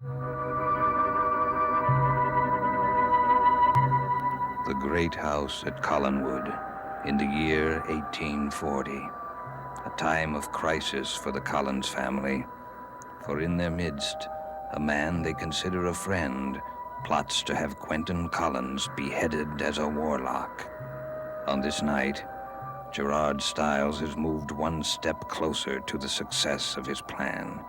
The great house at Collinwood in the year 1840, a time of crisis for the Collins family, for in their midst, a man they consider a friend plots to have Quentin Collins beheaded as a warlock. On this night, Gerard Stiles has moved one step closer to the success of his plan.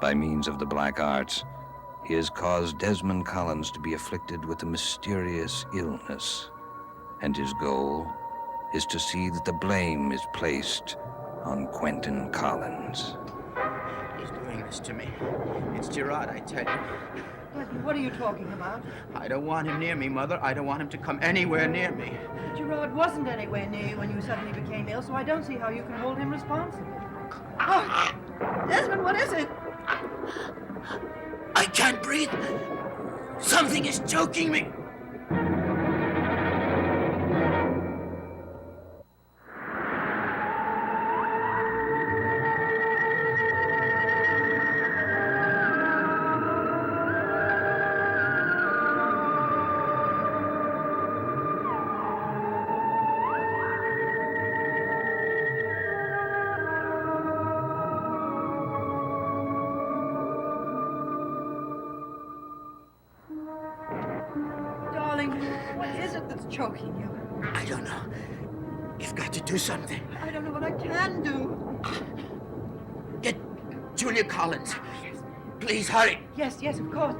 By means of the black arts, he has caused Desmond Collins to be afflicted with a mysterious illness, and his goal is to see that the blame is placed on Quentin Collins. He's doing this to me. It's Gerard, I tell you. Desmond, what are you talking about? I don't want him near me, Mother. I don't want him to come anywhere near me. Gerard wasn't anywhere near you when you suddenly became ill, so I don't see how you can hold him responsible. Oh, Desmond, what is it? I can't breathe. Something is choking me. What is it that's choking you? I don't know. You've got to do something. I don't know what I can do. Get Julia Collins. Please, hurry. Yes, of course.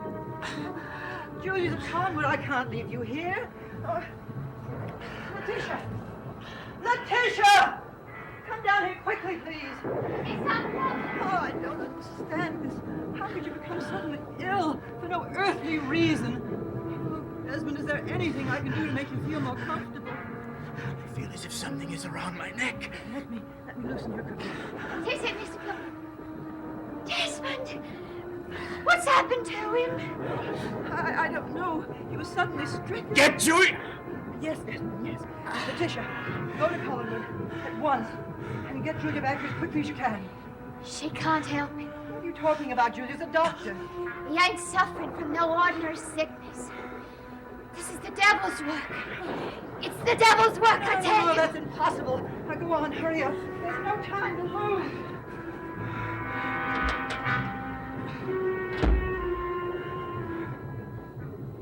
Julia Collins, I can't leave you here. Letitia! Letitia! Come down here quickly, please. It's Uncle. Oh, I don't understand this. How could you become suddenly ill for no earthly reason? Desmond, is there anything I can do to make you feel more comfortable? I feel as if something is around my neck. Let me loosen your coat. What is it, Mr. Plum? Desmond! What's happened to him? I don't know. He was suddenly stricken. Get Julia! Yes, Desmond, yes. Letitia, go to Collinwood at once and get Julia back here as quickly as you can. She can't help him. What are you talking about, Julia's a doctor. He ain't suffering from no ordinary sickness. This is the devil's work. It's the devil's work, I tell you. No, that's impossible. Now go on, hurry up. There's no time to lose.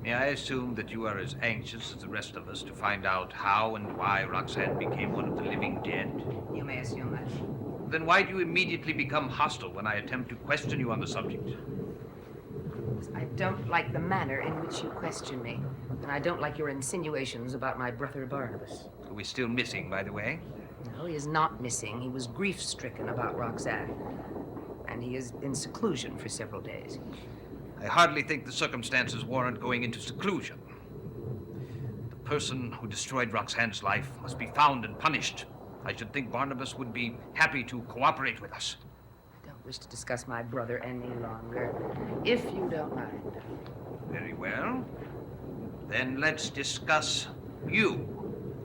May I assume that you are as anxious as the rest of us to find out how and why Roxanne became one of the living dead? You may assume that. Then why do you immediately become hostile when I attempt to question you on the subject? I don't like the manner in which you question me, and I don't like your insinuations about my brother Barnabas. Are we still missing, by the way? No, he is not missing. He was grief-stricken about Roxanne, and he is in seclusion for several days. I hardly think the circumstances warrant going into seclusion. The person who destroyed Roxanne's life must be found and punished. I should think Barnabas would be happy to cooperate with us. I don't wish to discuss my brother any longer, if you don't mind. Very well. Then let's discuss you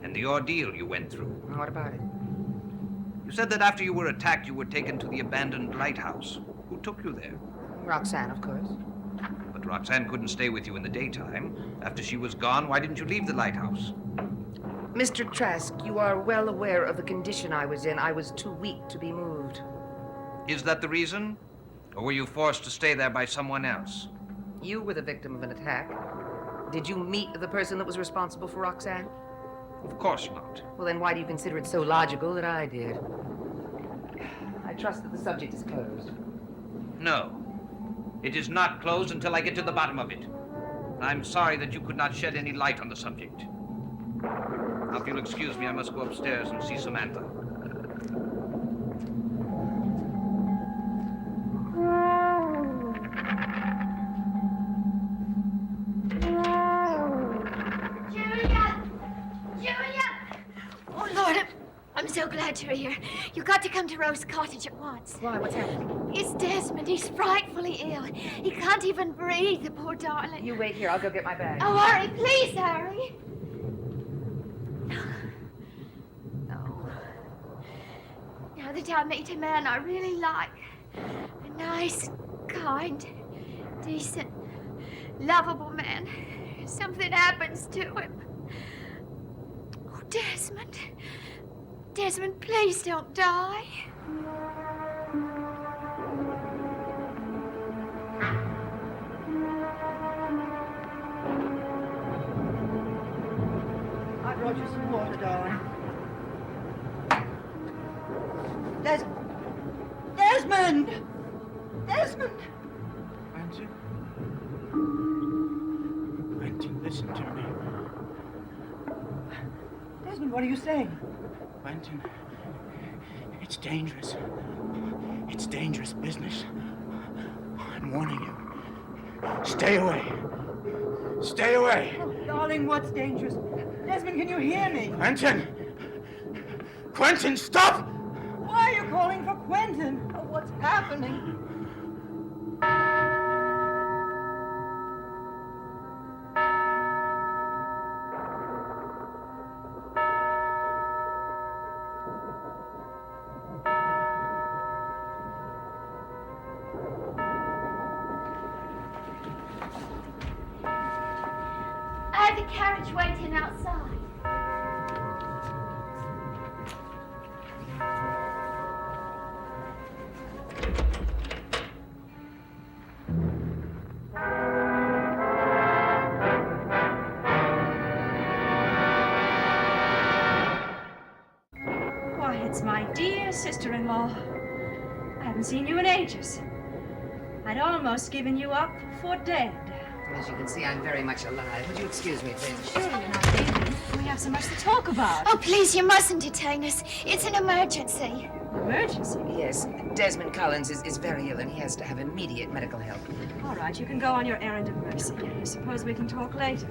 and the ordeal you went through. What about it? You said that after you were attacked, you were taken to the abandoned lighthouse. Who took you there? Roxanne, of course. But Roxanne couldn't stay with you in the daytime. After she was gone, why didn't you leave the lighthouse? Mr. Trask, you are well aware of the condition I was in. I was too weak to be moved. Is that the reason? Or were you forced to stay there by someone else? You were the victim of an attack. Did you meet the person that was responsible for Roxanne? Of course not. Well, then why do you consider it so logical that I did? I trust that the subject is closed. No. It is not closed until I get to the bottom of it. I'm sorry that you could not shed any light on the subject. Now, if you'll excuse me, I must go upstairs and see Samantha. I'm so glad you're here. You got to come to Rose Cottage at once. Why? What's happening? It's Desmond. He's frightfully ill. He can't even breathe, the poor darling. You wait here. I'll go get my bag. Oh, hurry. Please, hurry. No. Now that I meet a man I really like, a nice, kind, decent, lovable man. Something happens to him. Oh, Desmond. Desmond, please don't die. I brought you some water, darling. Desmond! Desmond! Quentin? Quentin, listen to me. Desmond, what are you saying? Quentin, it's dangerous. It's dangerous business. I'm warning you. Stay away. Stay away. Oh, darling, what's dangerous? Desmond, can you hear me? Quentin! Quentin, stop! Why are you calling for Quentin? Oh, what's happening? I have the carriage waiting outside. Why, it's my dear sister-in-law. I haven't seen you in ages. I'd almost given you up for dead. As you can see, I'm very much alive. Would you excuse me, please? Surely you're not leaving. We have so much to talk about. Oh, please, you mustn't detain us. It's an emergency. Emergency. Yes, Desmond Collins is very ill and he has to have immediate medical help. All right, you can go on your errand of mercy. I suppose we can talk later.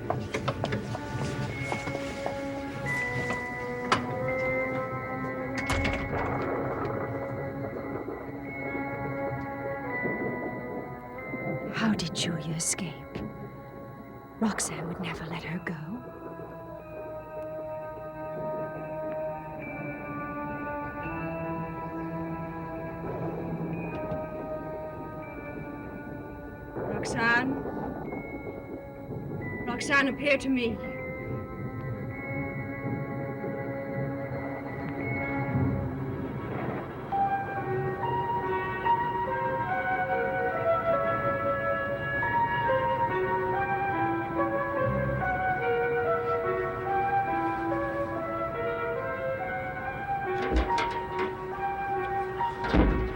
How did Julia escape? Roxanne would never let her go. Roxanne? Roxanne, appear to me.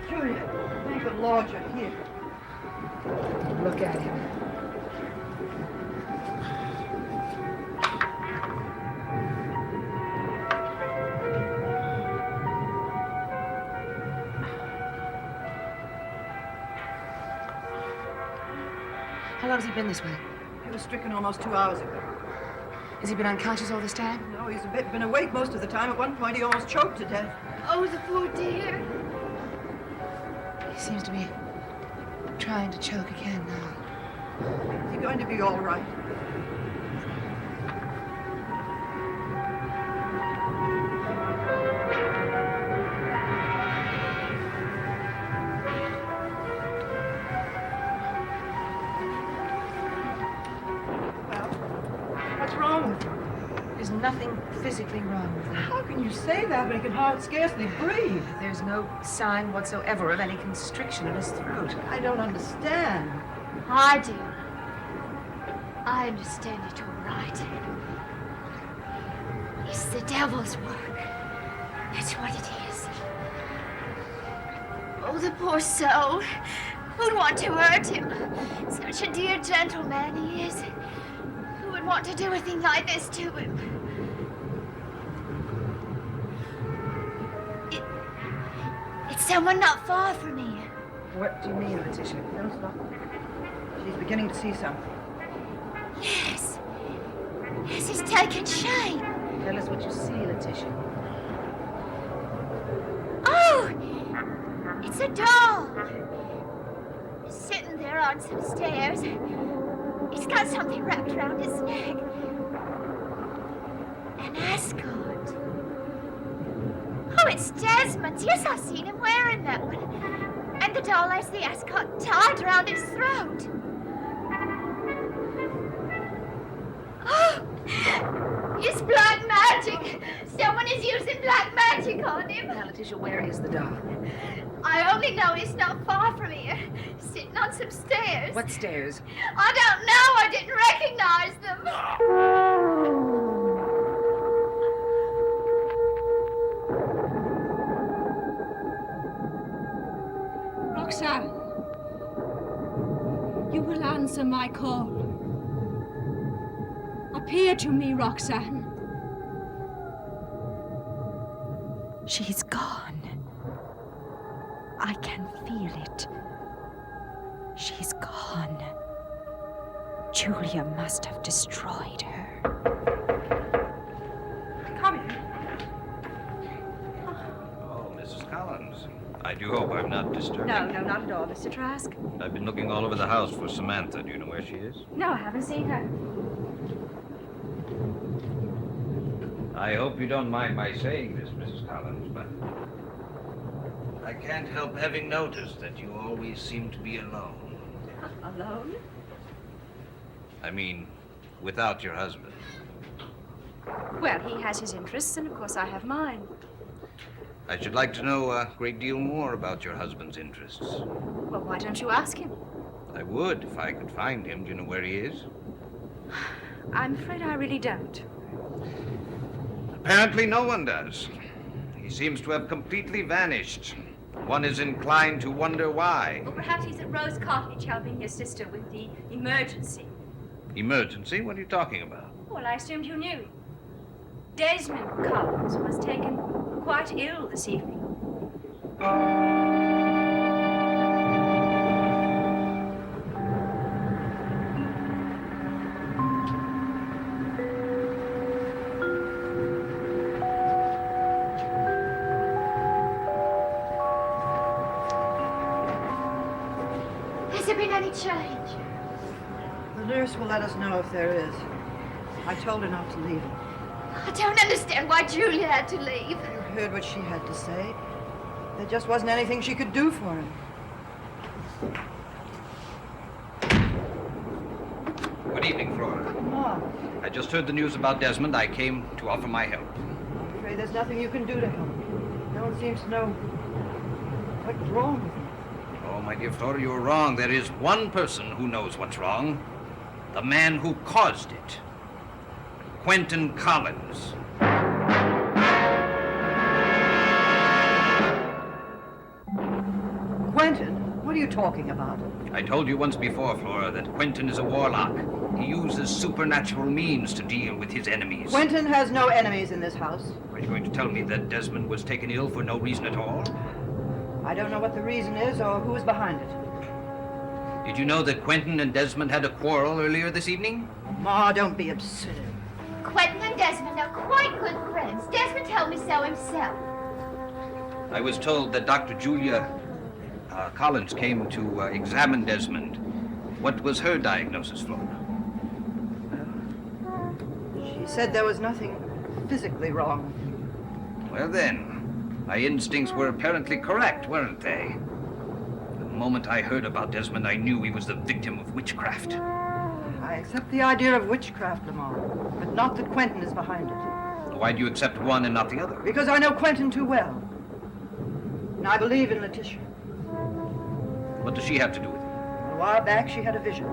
Julia, thank the Lord you're here. Look at him. How long has he been this way? He was stricken almost 2 hours ago. Has he been unconscious all this time? No, he's been awake most of the time. At one point, he almost choked to death. Oh, the poor dear. He seems to be trying to choke again now. Is he going to be all right? Well, what's wrong with him? There's nothing physically wrong with him. How can you say that when he can scarcely breathe? There's no sign whatsoever of any constriction in his throat. I don't understand. I do. I understand it all right. It's the devil's work. That's what it is. Oh, the poor soul. Who'd want to hurt him? Such a dear gentleman he is. Who would want to do a thing like this to him? It's someone not far from here. What do you mean, Letitia? Don't stop. She's beginning to see something. Yes. Yes, he's taken shape. Tell us what you see, Letitia. Oh! It's a doll. Sitting there on some stairs. He's got something wrapped around his neck. An ascot. Oh, it's Desmond's. Yes, I've seen him wearing that one. And the doll has the ascot tied around his throat. using black magic on him. Now, Letitia, where is the doll? I only know he's not far from here, sitting on some stairs. What stairs? I don't know. I didn't recognize them. Roxanne, you will answer my call. Appear to me, Roxanne. She's gone. I can feel it. She's gone. Julia must have destroyed her. Come in. Oh, Mrs. Collins. I do hope I'm not disturbing. No, not at all, Mr. Trask. I've been looking all over the house for Samantha. Do you know where she is? No, I haven't seen her. I hope you don't mind my saying this, Mrs. Collins, but I can't help having noticed that you always seem to be alone. Alone? I mean, without your husband. Well, he has his interests, and of course I have mine. I should like to know a great deal more about your husband's interests. Well, why don't you ask him? I would if I could find him. Do you know where he is? I'm afraid I really don't. Apparently no one does. He seems to have completely vanished. One is inclined to wonder why. Well, perhaps he's at Rose Cottage helping his sister with the emergency. Emergency? What are you talking about? Well, I assumed you knew. Desmond Collins was taken quite ill this evening. Has there been any change? The nurse will let us know if there is. I told her not to leave him. I don't understand why Julia had to leave. You heard what she had to say. There just wasn't anything she could do for him. Good evening, Flora. Ma, I just heard the news about Desmond. I came to offer my help. I'm afraid there's nothing you can do to help. No one seems to know what's wrong with him. Oh, my dear Flora, you're wrong. There is one person who knows what's wrong. The man who caused it. Quentin Collins. Quentin, what are you talking about? I told you once before, Flora, that Quentin is a warlock. He uses supernatural means to deal with his enemies. Quentin has no enemies in this house. Are you going to tell me that Desmond was taken ill for no reason at all? I don't know what the reason is or who is behind it. Did you know that Quentin and Desmond had a quarrel earlier this evening? Ma, don't be absurd. Quentin and Desmond are quite good friends. Desmond told me so himself. I was told that Dr. Julia Collins came to examine Desmond. What was her diagnosis, Flora? She said there was nothing physically wrong. Well then, my instincts were apparently correct, weren't they? The moment I heard about Desmond, I knew he was the victim of witchcraft. I accept the idea of witchcraft, Lamar, but not that Quentin is behind it. Why do you accept one and not the other? Because I know Quentin too well. And I believe in Letitia. What does she have to do with it? A while back, she had a vision.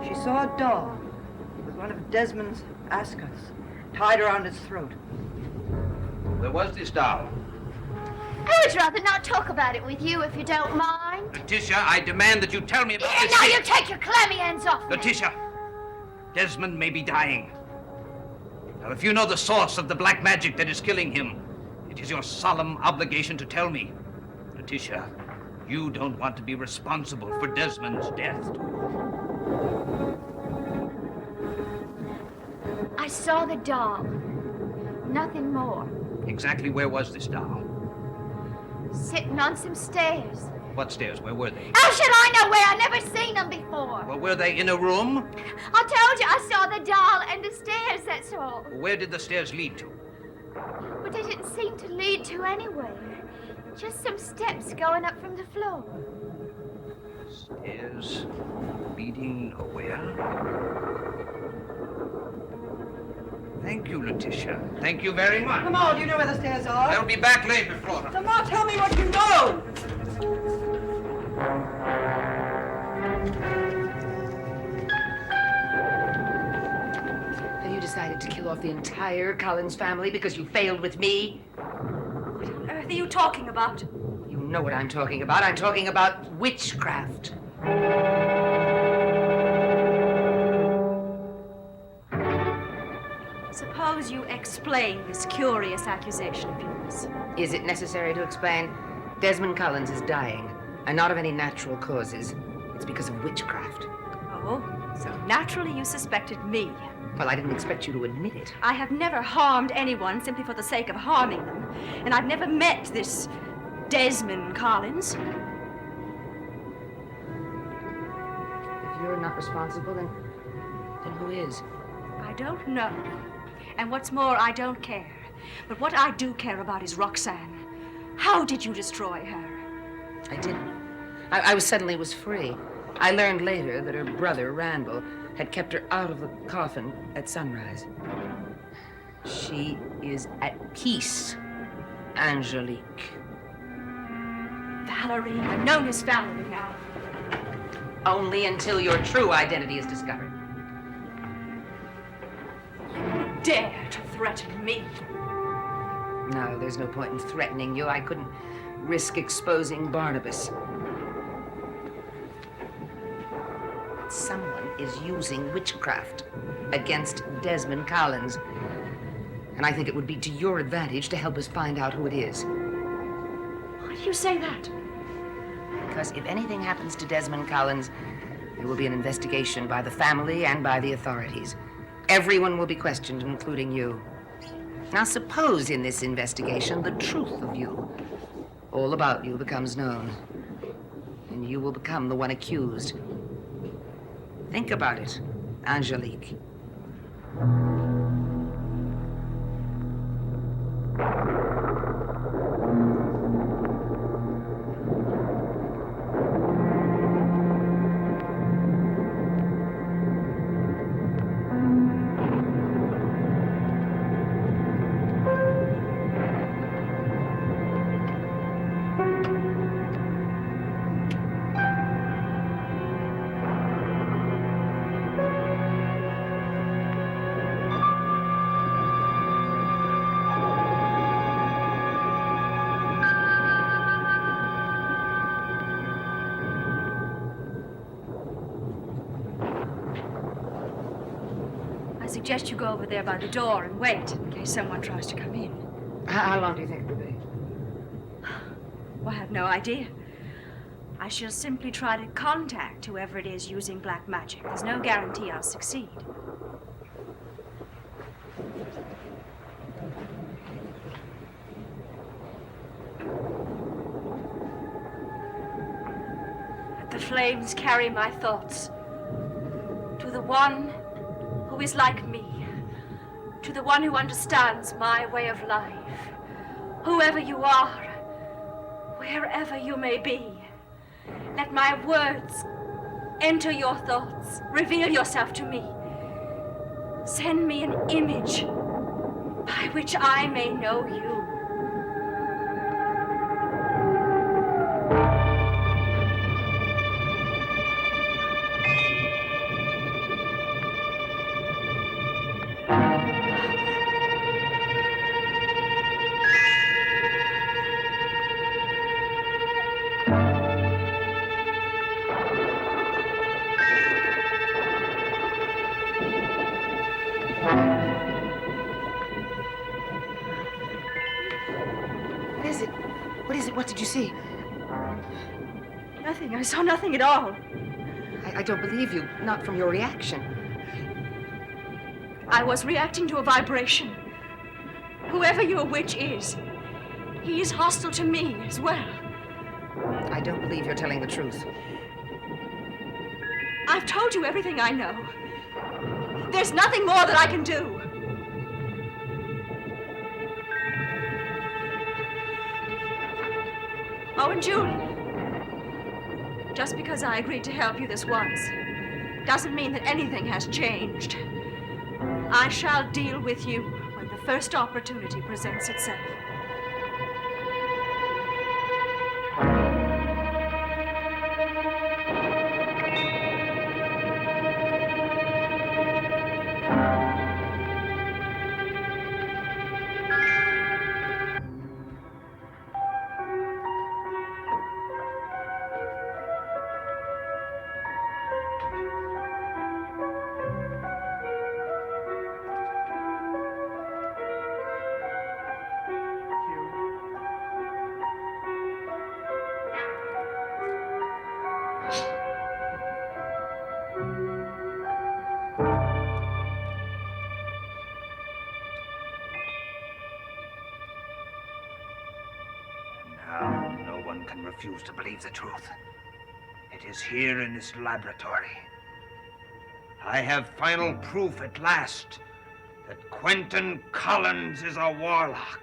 She saw a dog with one of Desmond's ascot tied around its throat. Where was this doll? I would rather not talk about it with you if you don't mind. Letitia, I demand that you tell me about And this. now you take your clammy hands off me. Letitia, Desmond may be dying. Now, if you know the source of the black magic that is killing him, it is your solemn obligation to tell me. Letitia, you don't want to be responsible for Desmond's death, do you? I saw the doll. Nothing more. Exactly where was this doll? Sitting on some stairs. What stairs? Where were they? How should I know where? I've never seen them before. Well, were they in a room? I told you I saw the doll and the stairs, that's all. Where did the stairs lead to? But they didn't seem to lead to anywhere. Just some steps going up from the floor. Thank you, Letitia. Thank you very much. Lamar, do you know where the stairs are? I'll be back later, Flora. Lamar, tell me what you know! Have you decided to kill off the entire Collins family because you failed with me? What on earth are you talking about? You know what I'm talking about. I'm talking about witchcraft. Suppose you explain this curious accusation of yours. Is it necessary to explain? Desmond Collins is dying, and not of any natural causes. It's because of witchcraft. Oh, so naturally you suspected me. Well, I didn't expect you to admit it. I have never harmed anyone simply for the sake of harming them, and I've never met this Desmond Collins. If you're not responsible, then who is? I don't know. And what's more, I don't care. But what I do care about is Roxanne. How did you destroy her? I didn't. I suddenly was free. I learned later that her brother, Randall, had kept her out of the coffin at sunrise. She is at peace, Angelique. Valerie. I'm known as Valerie now. Only until your true identity is discovered. Dare to threaten me. No, there's no point in threatening you. I couldn't risk exposing Barnabas. Someone is using witchcraft against Desmond Collins. And I think it would be to your advantage to help us find out who it is. Why do you say that? Because if anything happens to Desmond Collins, there will be an investigation by the family and by the authorities. Everyone will be questioned, including you. Now, suppose in this investigation the truth of you, all about you, becomes known. And you will become the one accused. Think about it, Angelique. I suggest you go over there by the door and wait in case someone tries to come in. How long do you think it will be? Well, I have no idea. I shall simply try to contact whoever it is using black magic. There's no guarantee I'll succeed. Let the flames carry my thoughts to the one who is like me, to the one who understands my way of life. Whoever you are, wherever you may be, let my words enter your thoughts, reveal yourself to me. Send me an image by which I may know you. What did you see? Nothing. I saw nothing at all. I don't believe you, not from your reaction. I was reacting to a vibration. Whoever your witch is, he is hostile to me as well. I don't believe you're telling the truth. I've told you everything I know. There's nothing more that I can do. Oh, and Julie, just because I agreed to help you this once doesn't mean that anything has changed. I shall deal with you when the first opportunity presents itself. Now, no one can refuse to believe the truth. It is here in this laboratory. I have final proof at last that Quentin Collins is a warlock.